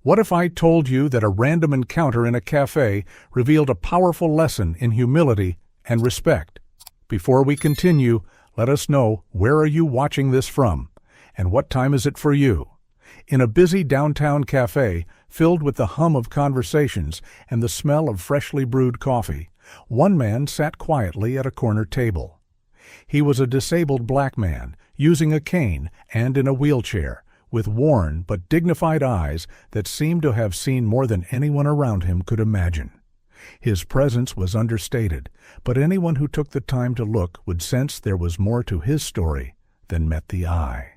What if I told you that a random encounter in a café revealed a powerful lesson in humility and respect? Before we continue, let us know, where are you watching this from, and what time is it for you? In a busy downtown café, filled with the hum of conversations and the smell of freshly brewed coffee, one man sat quietly at a corner table. He was a disabled black man, using a cane and in a wheelchair, with worn but dignified eyes that seemed to have seen more than anyone around him could imagine. His presence was understated, but anyone who took the time to look would sense there was more to his story than met the eye.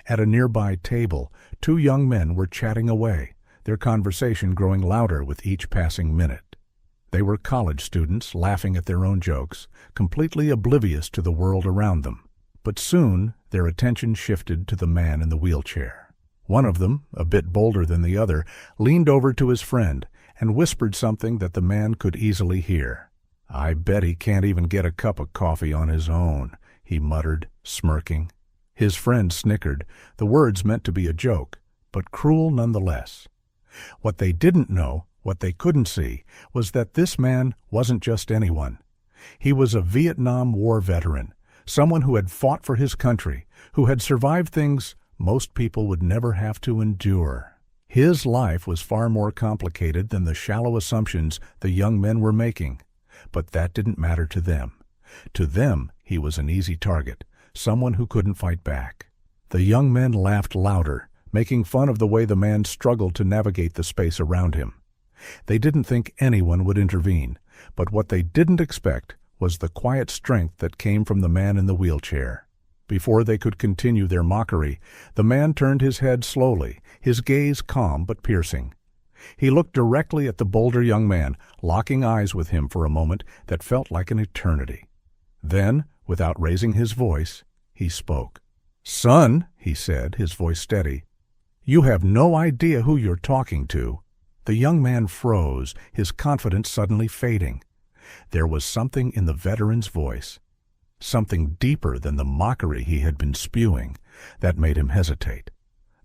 At a nearby table, two young men were chatting away, their conversation growing louder with each passing minute. They were college students laughing at their own jokes, completely oblivious to the world around them. But soon their attention shifted to the man in the wheelchair. One of them, a bit bolder than the other, leaned over to his friend and whispered something that the man could easily hear. "I bet he can't even get a cup of coffee on his own," he muttered, smirking. His friend snickered, the words meant to be a joke, but cruel nonetheless. What they didn't know, what they couldn't see, was that this man wasn't just anyone. He was a Vietnam War veteran, someone who had fought for his country, who had survived things most people would never have to endure. His life was far more complicated than the shallow assumptions the young men were making, but that didn't matter to them. To them, he was an easy target, someone who couldn't fight back. The young men laughed louder, making fun of the way the man struggled to navigate the space around him. They didn't think anyone would intervene, but what they didn't expect was the quiet strength that came from the man in the wheelchair. Before they could continue their mockery, the man turned his head slowly, his gaze calm but piercing. He looked directly at the bolder young man, locking eyes with him for a moment that felt like an eternity. Then, without raising his voice, he spoke. "Son," he said, his voice steady, "you have no idea who you're talking to." The young man froze, his confidence suddenly fading. There was something in the veteran's voice, something deeper than the mockery he had been spewing, that made him hesitate.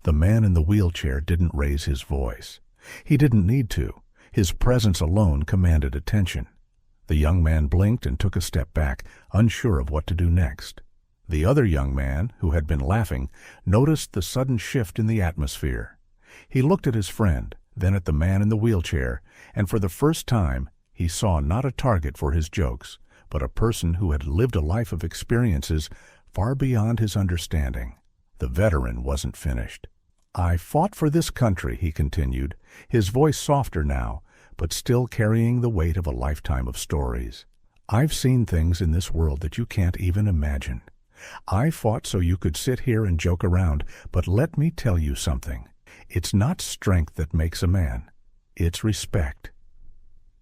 The man in the wheelchair didn't raise his voice. He didn't need to. His presence alone commanded attention. The young man blinked and took a step back, unsure of what to do next. The other young man, who had been laughing, noticed the sudden shift in the atmosphere. He looked at his friend, then at the man in the wheelchair, and for the first time he saw not a target for his jokes, but a person who had lived a life of experiences far beyond his understanding. The veteran wasn't finished. "I fought for this country," he continued, his voice softer now, but still carrying the weight of a lifetime of stories. "I've seen things in this world that you can't even imagine. I fought so you could sit here and joke around, but let me tell you something. It's not strength that makes a man. It's respect."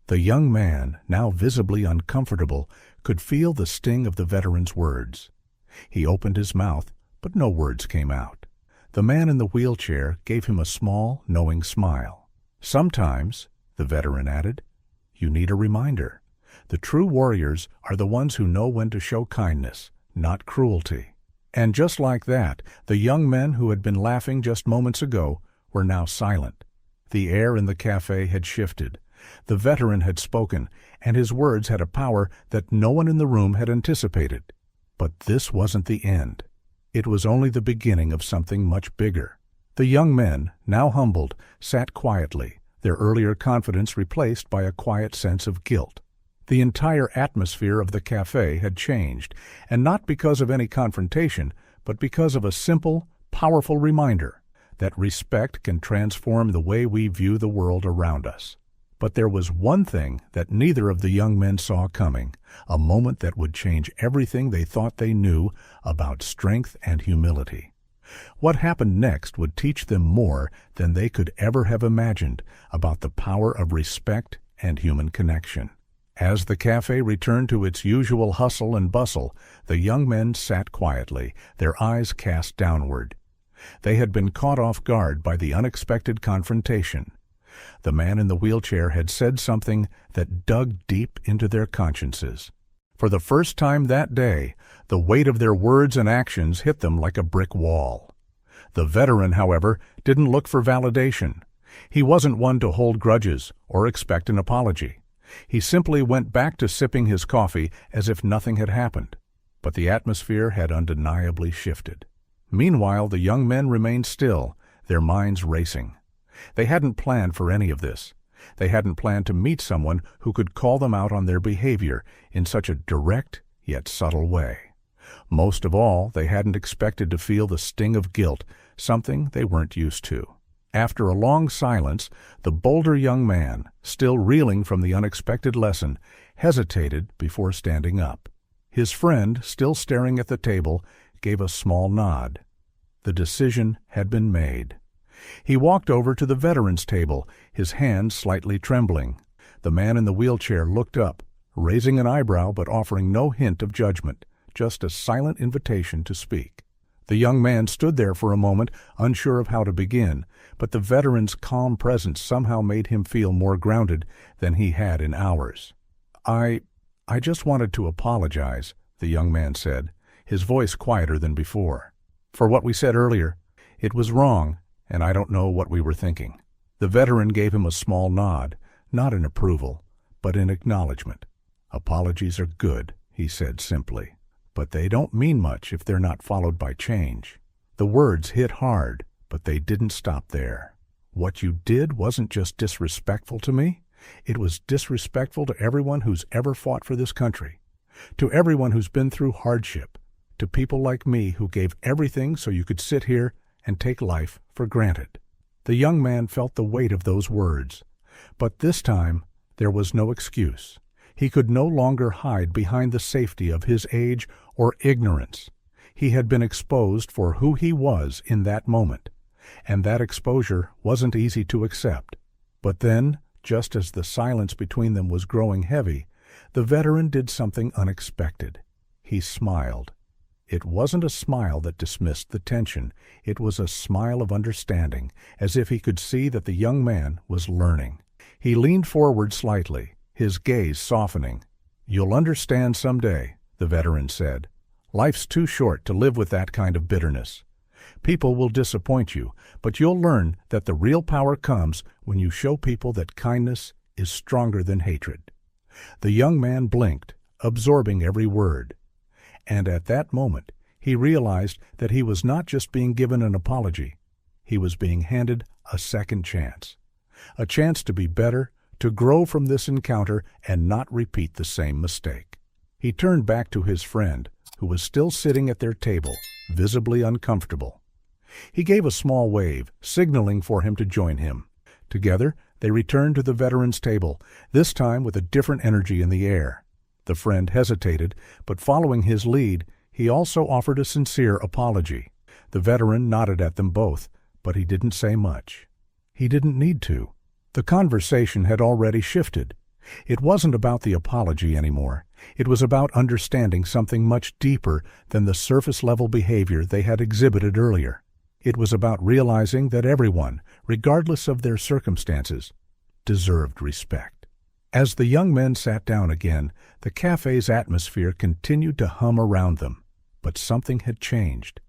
The young man, now visibly uncomfortable, could feel the sting of the veteran's words. He opened his mouth, but no words came out. The man in the wheelchair gave him a small, knowing smile. "Sometimes," the veteran added, "you need a reminder. The true warriors are the ones who know when to show kindness, not cruelty." And just like that, the young men who had been laughing just moments ago were now silent. The air in the cafe had shifted. The veteran had spoken, and his words had a power that no one in the room had anticipated. But this wasn't the end. It was only the beginning of something much bigger. The young men, now humbled, sat quietly, their earlier confidence replaced by a quiet sense of guilt. The entire atmosphere of the cafe had changed, and not because of any confrontation, but because of a simple, powerful reminder that respect can transform the way we view the world around us. But there was one thing that neither of the young men saw coming, a moment that would change everything they thought they knew about strength and humility. What happened next would teach them more than they could ever have imagined about the power of respect and human connection. As the cafe returned to its usual hustle and bustle, the young men sat quietly, their eyes cast downward. They had been caught off guard by the unexpected confrontation. The man in the wheelchair had said something that dug deep into their consciences. For the first time that day, the weight of their words and actions hit them like a brick wall. The veteran, however, didn't look for validation. He wasn't one to hold grudges or expect an apology. He simply went back to sipping his coffee as if nothing had happened. But the atmosphere had undeniably shifted. Meanwhile, the young men remained still, their minds racing. They hadn't planned for any of this. They hadn't planned to meet someone who could call them out on their behavior in such a direct yet subtle way. Most of all, they hadn't expected to feel the sting of guilt, something they weren't used to. After a long silence, the bolder young man, still reeling from the unexpected lesson, hesitated before standing up. His friend, still staring at the table, gave a small nod. The decision had been made. He walked over to the veterans' table, his hands slightly trembling. The man in the wheelchair looked up, raising an eyebrow but offering no hint of judgment, just a silent invitation to speak. The young man stood there for a moment, unsure of how to begin, but the veteran's calm presence somehow made him feel more grounded than he had in hours. I just wanted to apologize," the young man said, his voice quieter than before. "For what we said earlier. It was wrong, and I don't know what we were thinking." The veteran gave him a small nod, not in approval, but in acknowledgement. "Apologies are good," he said simply, "but they don't mean much if they're not followed by change." The words hit hard, but they didn't stop there. "What you did wasn't just disrespectful to me. It was disrespectful to everyone who's ever fought for this country, to everyone who's been through hardship, to people like me who gave everything so you could sit here and take life for granted." The young man felt the weight of those words, but this time there was no excuse. He could no longer hide behind the safety of his age or ignorance. He had been exposed for who he was in that moment, and that exposure wasn't easy to accept. But then, just as the silence between them was growing heavy, the veteran did something unexpected. He smiled. It wasn't a smile that dismissed the tension. It was a smile of understanding, as if he could see that the young man was learning. He leaned forward slightly, his gaze softening. "You'll understand someday," the veteran said. "Life's too short to live with that kind of bitterness. People will disappoint you, but you'll learn that the real power comes when you show people that kindness is stronger than hatred." The young man blinked, absorbing every word. And at that moment, he realized that he was not just being given an apology. He was being handed a second chance. A chance to be better, to grow from this encounter and not repeat the same mistake. He turned back to his friend, who was still sitting at their table, visibly uncomfortable. He gave a small wave, signaling for him to join him. Together, they returned to the veteran's table, this time with a different energy in the air. The friend hesitated, but following his lead, he also offered a sincere apology. The veteran nodded at them both, but he didn't say much. He didn't need to. The conversation had already shifted. It wasn't about the apology anymore. It was about understanding something much deeper than the surface-level behavior they had exhibited earlier. It was about realizing that everyone, regardless of their circumstances, deserved respect. As the young men sat down again, the cafe's atmosphere continued to hum around them. But something had changed.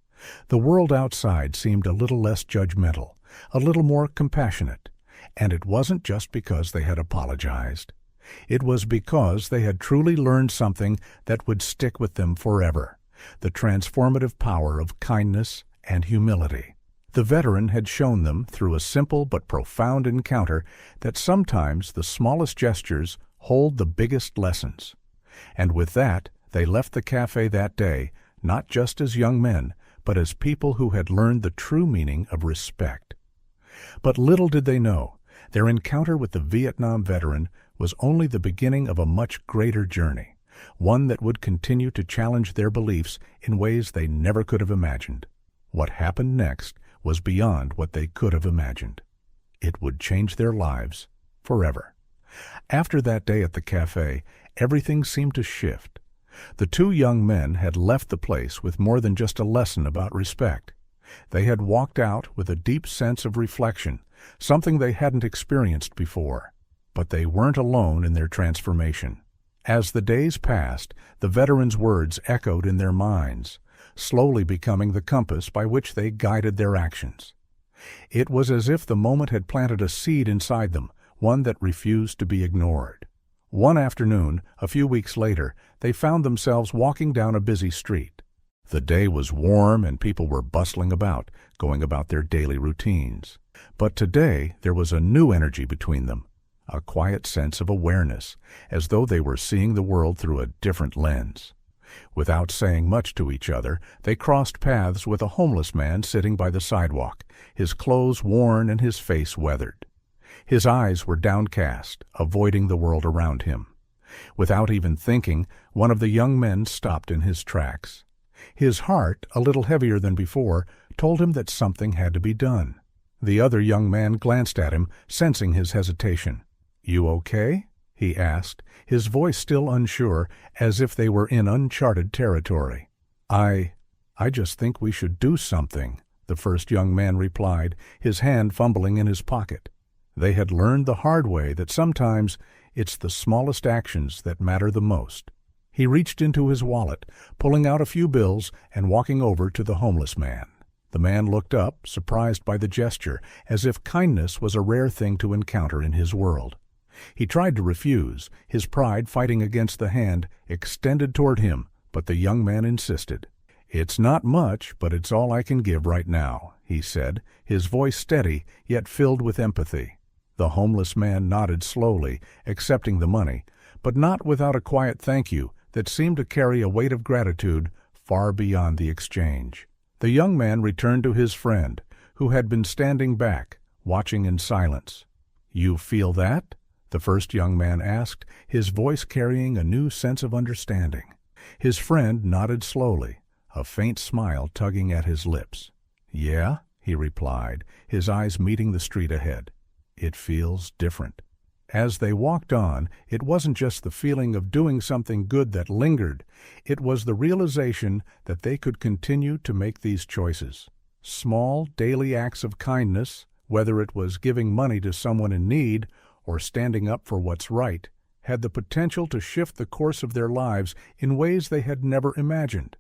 The world outside seemed a little less judgmental, a little more compassionate. And it wasn't just because they had apologized. It was because they had truly learned something that would stick with them forever, the transformative power of kindness and humility. The veteran had shown them, through a simple but profound encounter, that sometimes the smallest gestures hold the biggest lessons. And with that, they left the cafe that day, not just as young men, but as people who had learned the true meaning of respect. But little did they know, their encounter with the Vietnam veteran was only the beginning of a much greater journey, one that would continue to challenge their beliefs in ways they never could have imagined. What happened next was beyond what they could have imagined. It would change their lives forever. After that day at the cafe, everything seemed to shift. The two young men had left the place with more than just a lesson about respect. They had walked out with a deep sense of reflection, something they hadn't experienced before. But they weren't alone in their transformation. As the days passed, the veterans' words echoed in their minds, slowly becoming the compass by which they guided their actions. It was as if the moment had planted a seed inside them, one that refused to be ignored. One afternoon, a few weeks later, they found themselves walking down a busy street. The day was warm and people were bustling about, going about their daily routines. But today there was a new energy between them, a quiet sense of awareness, as though they were seeing the world through a different lens. Without saying much to each other, they crossed paths with a homeless man sitting by the sidewalk, his clothes worn and his face weathered. His eyes were downcast, avoiding the world around him. Without even thinking, one of the young men stopped in his tracks. His heart, a little heavier than before, told him that something had to be done. The other young man glanced at him, sensing his hesitation. "You okay?" he asked, his voice still unsure, as if they were in uncharted territory. I just think we should do something," the first young man replied, his hand fumbling in his pocket. They had learned the hard way that sometimes it's the smallest actions that matter the most. He reached into his wallet, pulling out a few bills and walking over to the homeless man. The man looked up, surprised by the gesture, as if kindness was a rare thing to encounter in his world. He tried to refuse, his pride fighting against the hand extended toward him, but the young man insisted. "It's not much, but it's all I can give right now," he said, his voice steady, yet filled with empathy. The homeless man nodded slowly, accepting the money, but not without a quiet thank you that seemed to carry a weight of gratitude far beyond the exchange. The young man returned to his friend, who had been standing back, watching in silence. "You feel that?" the first young man asked, his voice carrying a new sense of understanding. His friend nodded slowly, a faint smile tugging at his lips. "Yeah," he replied, his eyes meeting the street ahead. "It feels different." As they walked on, it wasn't just the feeling of doing something good that lingered. It was the realization that they could continue to make these choices. Small, daily acts of kindness, whether it was giving money to someone in need or standing up for what's right, had the potential to shift the course of their lives in ways they had never imagined.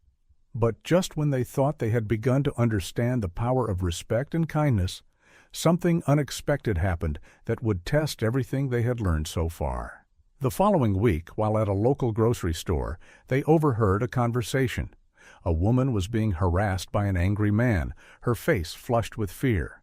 But just when they thought they had begun to understand the power of respect and kindness, something unexpected happened that would test everything they had learned so far. The following week, while at a local grocery store, they overheard a conversation. A woman was being harassed by an angry man, her face flushed with fear.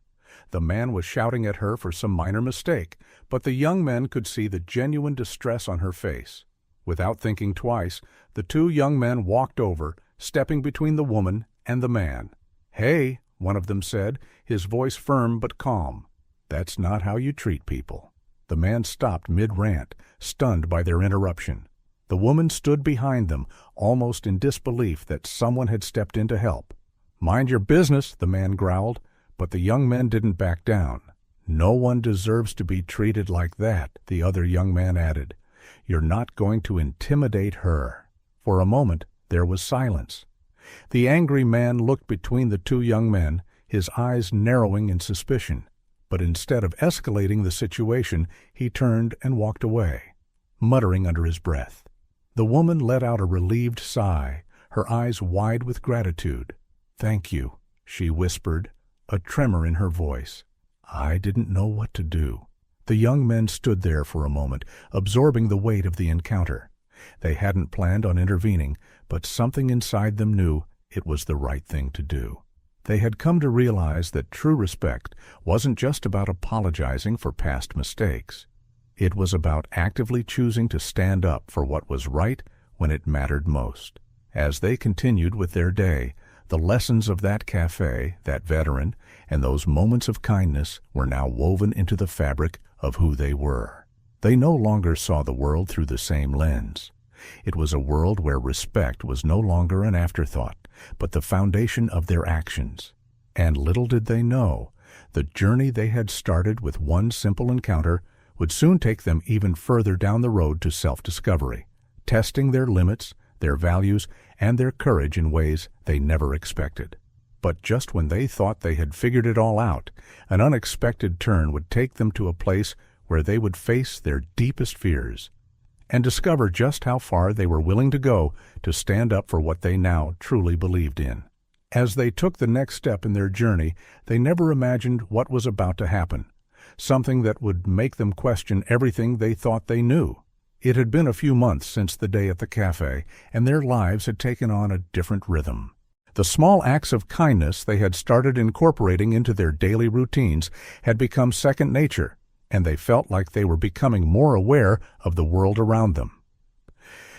The man was shouting at her for some minor mistake, but the young men could see the genuine distress on her face. Without thinking twice, the two young men walked over, stepping between the woman and the man. "Hey," one of them said, his voice firm but calm. "That's not how you treat people." The man stopped mid-rant, stunned by their interruption. The woman stood behind them, almost in disbelief that someone had stepped in to help. "Mind your business," the man growled, but the young men didn't back down. "No one deserves to be treated like that," the other young man added. "You're not going to intimidate her." For a moment, there was silence. The angry man looked between the two young men, his eyes narrowing in suspicion. But instead of escalating the situation, he turned and walked away, muttering under his breath. The woman let out a relieved sigh, her eyes wide with gratitude. "Thank you," she whispered, a tremor in her voice. "I didn't know what to do." The young men stood there for a moment, absorbing the weight of the encounter. They hadn't planned on intervening, but something inside them knew it was the right thing to do. They had come to realize that true respect wasn't just about apologizing for past mistakes. It was about actively choosing to stand up for what was right when it mattered most. As they continued with their day, the lessons of that café, that veteran, and those moments of kindness were now woven into the fabric of who they were. They no longer saw the world through the same lens. It was a world where respect was no longer an afterthought, but the foundation of their actions. And little did they know, the journey they had started with one simple encounter would soon take them even further down the road to self-discovery, testing their limits, their values, and their courage in ways they never expected. But just when they thought they had figured it all out, an unexpected turn would take them to a place where they would face their deepest fears and discover just how far they were willing to go to stand up for what they now truly believed in. As they took the next step in their journey, they never imagined what was about to happen, something that would make them question everything they thought they knew. It had been a few months since the day at the café, and their lives had taken on a different rhythm. The small acts of kindness they had started incorporating into their daily routines had become second nature, and they felt like they were becoming more aware of the world around them.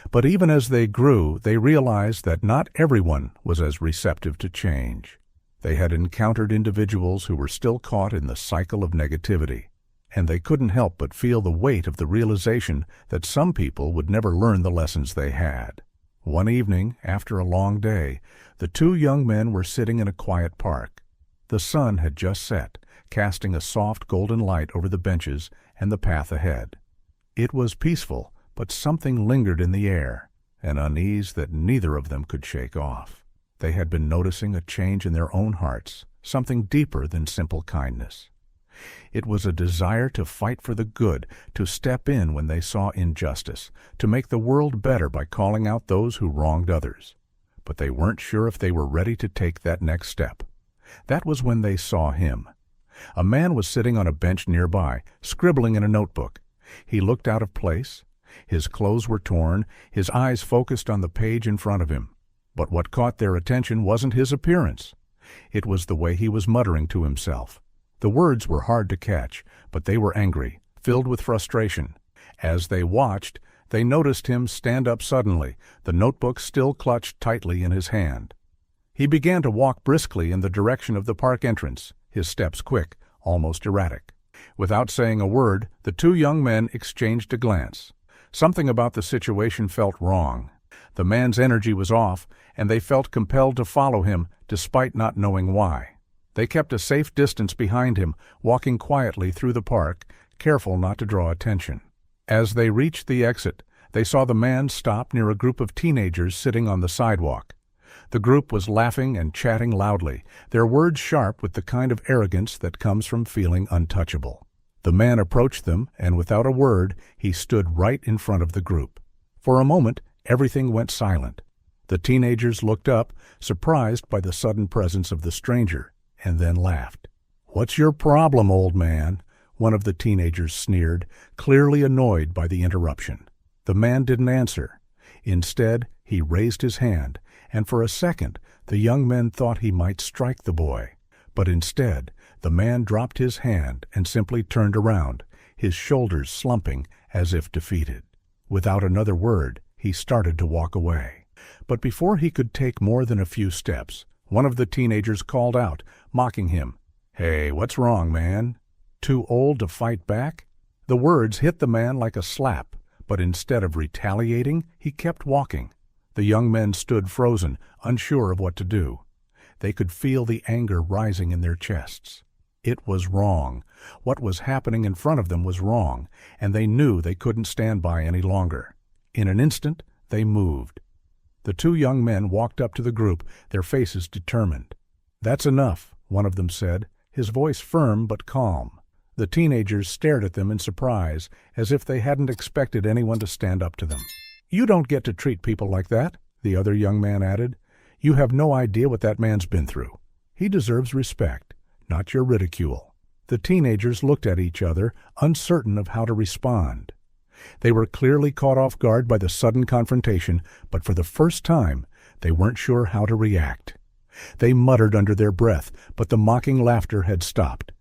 But even as they grew, they realized that not everyone was as receptive to change. They had encountered individuals who were still caught in the cycle of negativity, and they couldn't help but feel the weight of the realization that some people would never learn the lessons they had. One evening, after a long day, the two young men were sitting in a quiet park. The sun had just set, casting a soft golden light over the benches and the path ahead. It was peaceful, but something lingered in the air, an unease that neither of them could shake off. They had been noticing a change in their own hearts, something deeper than simple kindness. It was a desire to fight for the good, to step in when they saw injustice, to make the world better by calling out those who wronged others. But they weren't sure if they were ready to take that next step. That was when they saw him. A man was sitting on a bench nearby, scribbling in a notebook. He looked out of place. His clothes were torn, his eyes focused on the page in front of him. But what caught their attention wasn't his appearance. It was the way he was muttering to himself. The words were hard to catch, but they were angry, filled with frustration. As they watched, they noticed him stand up suddenly, the notebook still clutched tightly in his hand. He began to walk briskly in the direction of the park entrance, his steps quick, almost erratic. Without saying a word, the two young men exchanged a glance. Something about the situation felt wrong. The man's energy was off, and they felt compelled to follow him, despite not knowing why. They kept a safe distance behind him, walking quietly through the park, careful not to draw attention. As they reached the exit, they saw the man stop near a group of teenagers sitting on the sidewalk. The group was laughing and chatting loudly, their words sharp with the kind of arrogance that comes from feeling untouchable. The man approached them, and without a word, he stood right in front of the group. For a moment, everything went silent. The teenagers looked up, surprised by the sudden presence of the stranger, and then laughed. "What's your problem, old man?" one of the teenagers sneered, clearly annoyed by the interruption. The man didn't answer. Instead, he raised his hand, and for a second, the young men thought he might strike the boy. But instead, the man dropped his hand and simply turned around, his shoulders slumping as if defeated. Without another word, he started to walk away. But before he could take more than a few steps, one of the teenagers called out, mocking him, "Hey, what's wrong, man? Too old to fight back?" The words hit the man like a slap, but instead of retaliating, he kept walking. The young men stood frozen, unsure of what to do. They could feel the anger rising in their chests. It was wrong. What was happening in front of them was wrong, and they knew they couldn't stand by any longer. In an instant, they moved. The two young men walked up to the group, their faces determined. "That's enough," one of them said, his voice firm but calm. The teenagers stared at them in surprise, as if they hadn't expected anyone to stand up to them. "You don't get to treat people like that," the other young man added. "You have no idea what that man's been through. He deserves respect, not your ridicule." The teenagers looked at each other, uncertain of how to respond. They were clearly caught off guard by the sudden confrontation, but for the first time, they weren't sure how to react. They muttered under their breath, but the mocking laughter had stopped.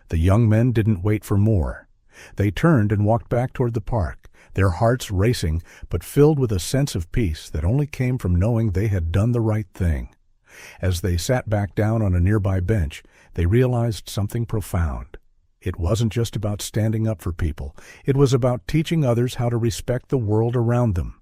The young men didn't wait for more. They turned and walked back toward the park, their hearts racing, but filled with a sense of peace that only came from knowing they had done the right thing. As they sat back down on a nearby bench, they realized something profound. It wasn't just about standing up for people. It was about teaching others how to respect the world around them.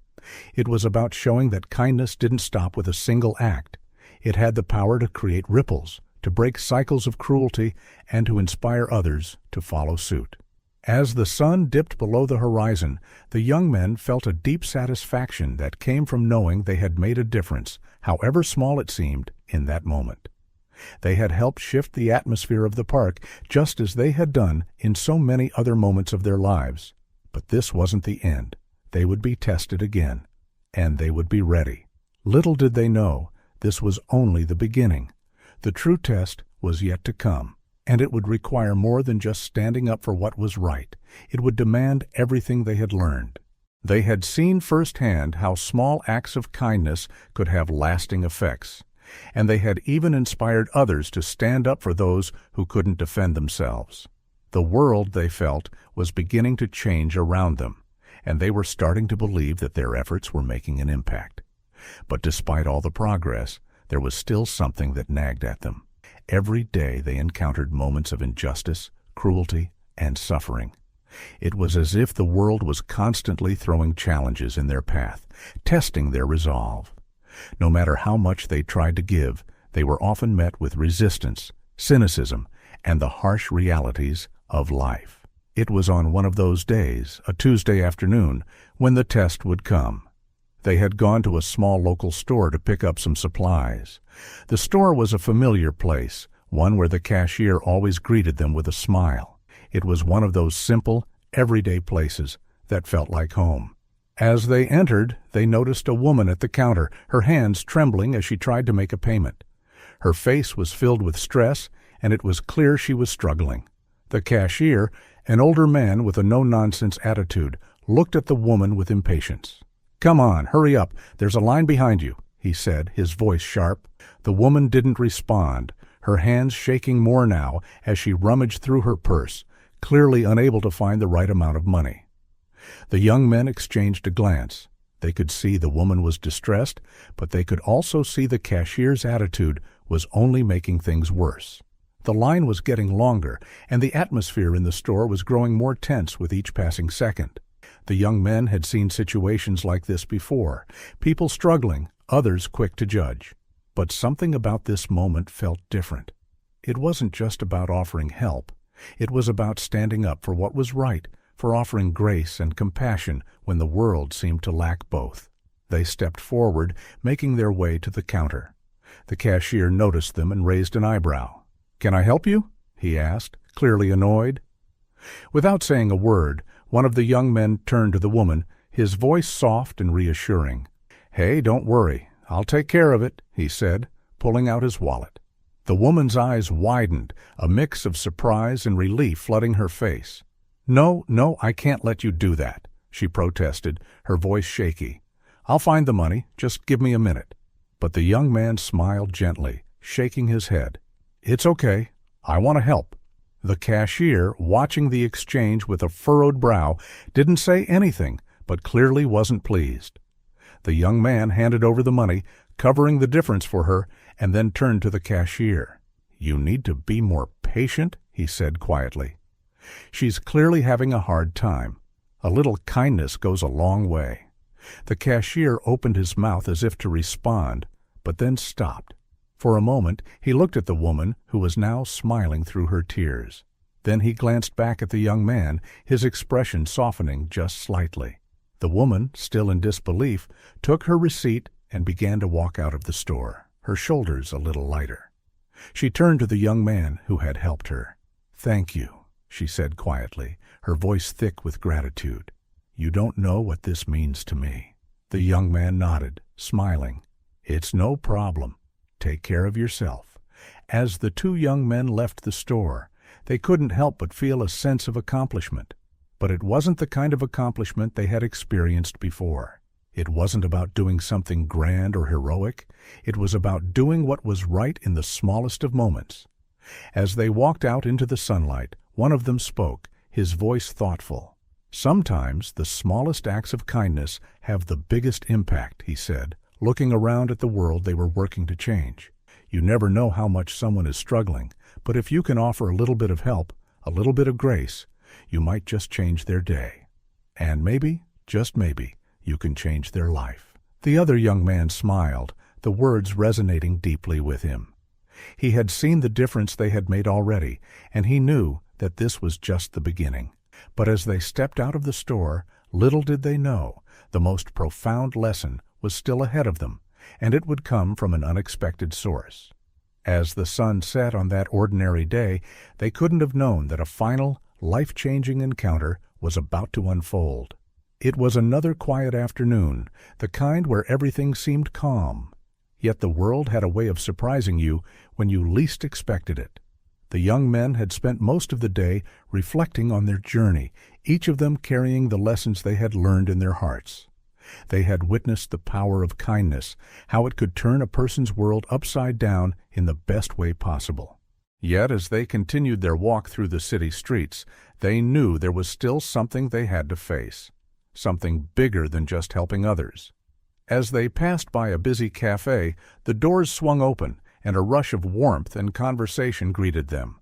It was about showing that kindness didn't stop with a single act. It had the power to create ripples, to break cycles of cruelty, and to inspire others to follow suit. As the sun dipped below the horizon, the young men felt a deep satisfaction that came from knowing they had made a difference, however small it seemed, in that moment. They had helped shift the atmosphere of the park, just as they had done in so many other moments of their lives. But this wasn't the end. They would be tested again, and they would be ready. Little did they know, This was only the beginning. The true test was yet to come, and it would require more than just standing up for what was right. It would demand everything they had learned. They had seen firsthand how small acts of kindness could have lasting effects, and they had even inspired others to stand up for those who couldn't defend themselves. The world, they felt, was beginning to change around them, and they were starting to believe that their efforts were making an impact. But despite all the progress, there was still something that nagged at them. Every day they encountered moments of injustice, cruelty, and suffering. It was as if the world was constantly throwing challenges in their path, testing their resolve. No matter how much they tried to give, they were often met with resistance, cynicism, and the harsh realities of life. It was on one of those days, a Tuesday afternoon, when the test would come. They had gone to a small local store to pick up some supplies. The store was a familiar place, one where the cashier always greeted them with a smile. It was one of those simple, everyday places that felt like home. As they entered, they noticed a woman at the counter, her hands trembling as she tried to make a payment. Her face was filled with stress, and it was clear she was struggling. The cashier, an older man with a no-nonsense attitude, looked at the woman with impatience. "Come on, hurry up. There's a line behind you," he said, his voice sharp. The woman didn't respond, her hands shaking more now as she rummaged through her purse, clearly unable to find the right amount of money. The young men exchanged a glance. They could see the woman was distressed, but they could also see the cashier's attitude was only making things worse. The line was getting longer, and the atmosphere in the store was growing more tense with each passing second. The young men had seen situations like this before, people struggling, others quick to judge. But something about this moment felt different. It wasn't just about offering help. It was about standing up for what was right, for offering grace and compassion when the world seemed to lack both. They stepped forward, making their way to the counter. The cashier noticed them and raised an eyebrow. "Can I help you?" he asked, clearly annoyed. Without saying a word, one of the young men turned to the woman, his voice soft and reassuring. "Hey, don't worry. I'll take care of it," he said, pulling out his wallet. The woman's eyes widened, a mix of surprise and relief flooding her face. No, I can't let you do that," she protested, her voice shaky. "I'll find the money. Just give me a minute." But the young man smiled gently, shaking his head. "It's okay. I want to help." The cashier, watching the exchange with a furrowed brow, didn't say anything, but clearly wasn't pleased. The young man handed over the money, covering the difference for her, and then turned to the cashier. "You need to be more patient," he said quietly. "She's clearly having a hard time. A little kindness goes a long way." The cashier opened his mouth as if to respond, but then stopped. For a moment, he looked at the woman, who was now smiling through her tears. Then he glanced back at the young man, his expression softening just slightly. The woman, still in disbelief, took her receipt and began to walk out of the store, her shoulders a little lighter. She turned to the young man who had helped her. "Thank you," she said quietly, her voice thick with gratitude. "You don't know what this means to me." The young man nodded, smiling. "It's no problem. Take care of yourself." As the two young men left the store, they couldn't help but feel a sense of accomplishment. But it wasn't the kind of accomplishment they had experienced before. It wasn't about doing something grand or heroic. It was about doing what was right in the smallest of moments. As they walked out into the sunlight, one of them spoke, his voice thoughtful. "Sometimes the smallest acts of kindness have the biggest impact," he said, looking around at the world they were working to change. "You never know how much someone is struggling, but if you can offer a little bit of help, a little bit of grace, you might just change their day. And maybe, just maybe, you can change their life." The other young man smiled, the words resonating deeply with him. He had seen the difference they had made already, and he knew that this was just the beginning. But as they stepped out of the store, little did they know, the most profound lesson was still ahead of them, and it would come from an unexpected source. As the sun set on that ordinary day, they couldn't have known that a final, life-changing encounter was about to unfold. It was another quiet afternoon, the kind where everything seemed calm. Yet the world had a way of surprising you when you least expected it. The young men had spent most of the day reflecting on their journey, each of them carrying the lessons they had learned in their hearts. They had witnessed the power of kindness, how it could turn a person's world upside down in the best way possible. Yet as they continued their walk through the city streets, they knew there was still something they had to face, something bigger than just helping others. As they passed by a busy café, the doors swung open, and a rush of warmth and conversation greeted them.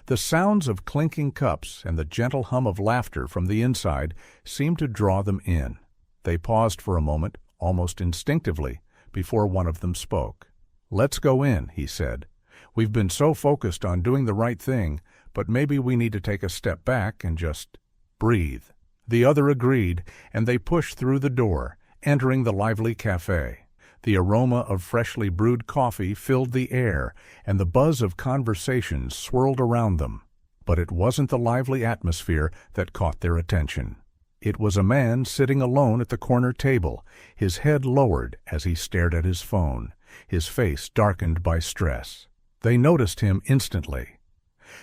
The sounds of clinking cups and the gentle hum of laughter from the inside seemed to draw them in. They paused for a moment, almost instinctively, before one of them spoke. "Let's go in," he said. "We've been so focused on doing the right thing, but maybe we need to take a step back and just breathe." The other agreed, and they pushed through the door, entering the lively café. The aroma of freshly brewed coffee filled the air, and the buzz of conversation swirled around them. But it wasn't the lively atmosphere that caught their attention. It was a man sitting alone at the corner table, his head lowered as he stared at his phone, his face darkened by stress. They noticed him instantly.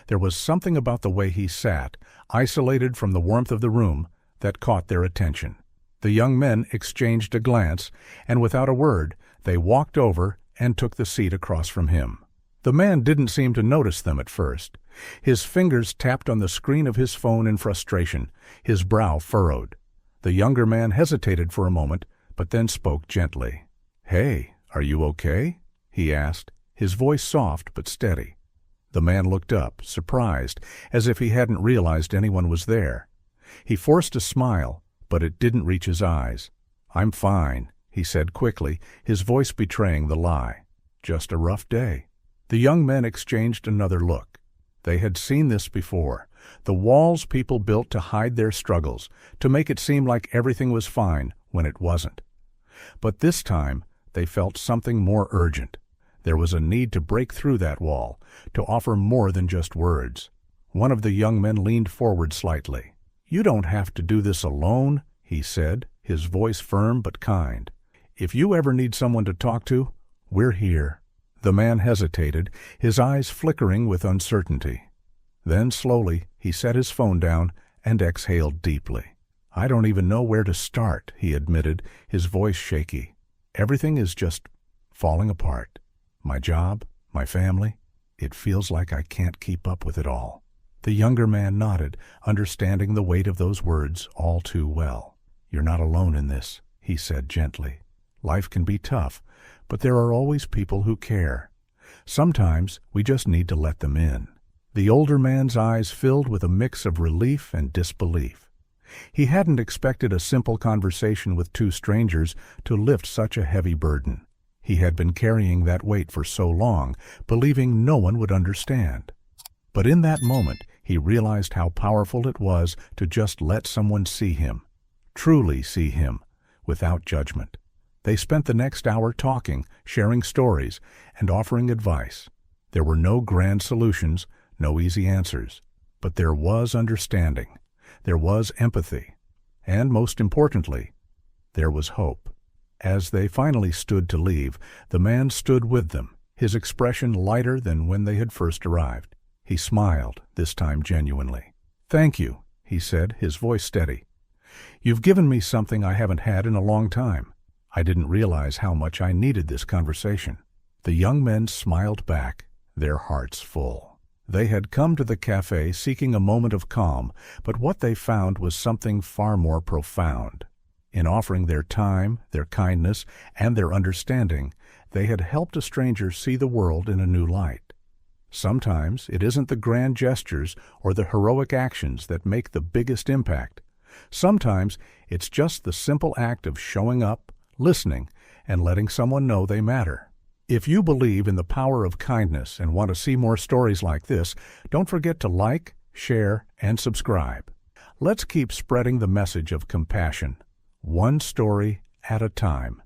There was something about the way he sat, isolated from the warmth of the room, that caught their attention. The young men exchanged a glance, and without a word, they walked over and took the seat across from him. The man didn't seem to notice them at first. His fingers tapped on the screen of his phone in frustration, his brow furrowed. The younger man hesitated for a moment, but then spoke gently. "Hey, are you okay?" he asked, his voice soft but steady. The man looked up, surprised, as if he hadn't realized anyone was there. He forced a smile, but it didn't reach his eyes. "I'm fine," he said quickly, his voice betraying the lie. "Just a rough day." The young men exchanged another look. They had seen this before. The walls people built to hide their struggles, to make it seem like everything was fine when it wasn't. But this time, they felt something more urgent. There was a need to break through that wall, to offer more than just words. One of the young men leaned forward slightly. "You don't have to do this alone," he said, his voice firm but kind. "If you ever need someone to talk to, we're here." The man hesitated, his eyes flickering with uncertainty. Then slowly he set his phone down and exhaled deeply. "I don't even know where to start," he admitted, his voice shaky. "Everything is just falling apart. My job, my family. It feels like I can't keep up with it all." The younger man nodded, understanding the weight of those words all too well. "You're not alone in this," he said gently. "Life can be tough, but there are always people who care. Sometimes we just need to let them in." The older man's eyes filled with a mix of relief and disbelief. He hadn't expected a simple conversation with two strangers to lift such a heavy burden. He had been carrying that weight for so long, believing no one would understand. But in that moment, he realized how powerful it was to just let someone see him, truly see him, without judgment. They spent the next hour talking, sharing stories, and offering advice. There were no grand solutions, no easy answers, but there was understanding, there was empathy, and most importantly, there was hope. As they finally stood to leave, the man stood with them, his expression lighter than when they had first arrived. He smiled, this time genuinely. "Thank you," he said, his voice steady. "You've given me something I haven't had in a long time. I didn't realize how much I needed this conversation." The young men smiled back, their hearts full. They had come to the café seeking a moment of calm, but what they found was something far more profound. In offering their time, their kindness, and their understanding, they had helped a stranger see the world in a new light. Sometimes it isn't the grand gestures or the heroic actions that make the biggest impact. Sometimes it's just the simple act of showing up, listening, and letting someone know they matter. If you believe in the power of kindness and want to see more stories like this, don't forget to like, share, and subscribe. Let's keep spreading the message of compassion, one story at a time.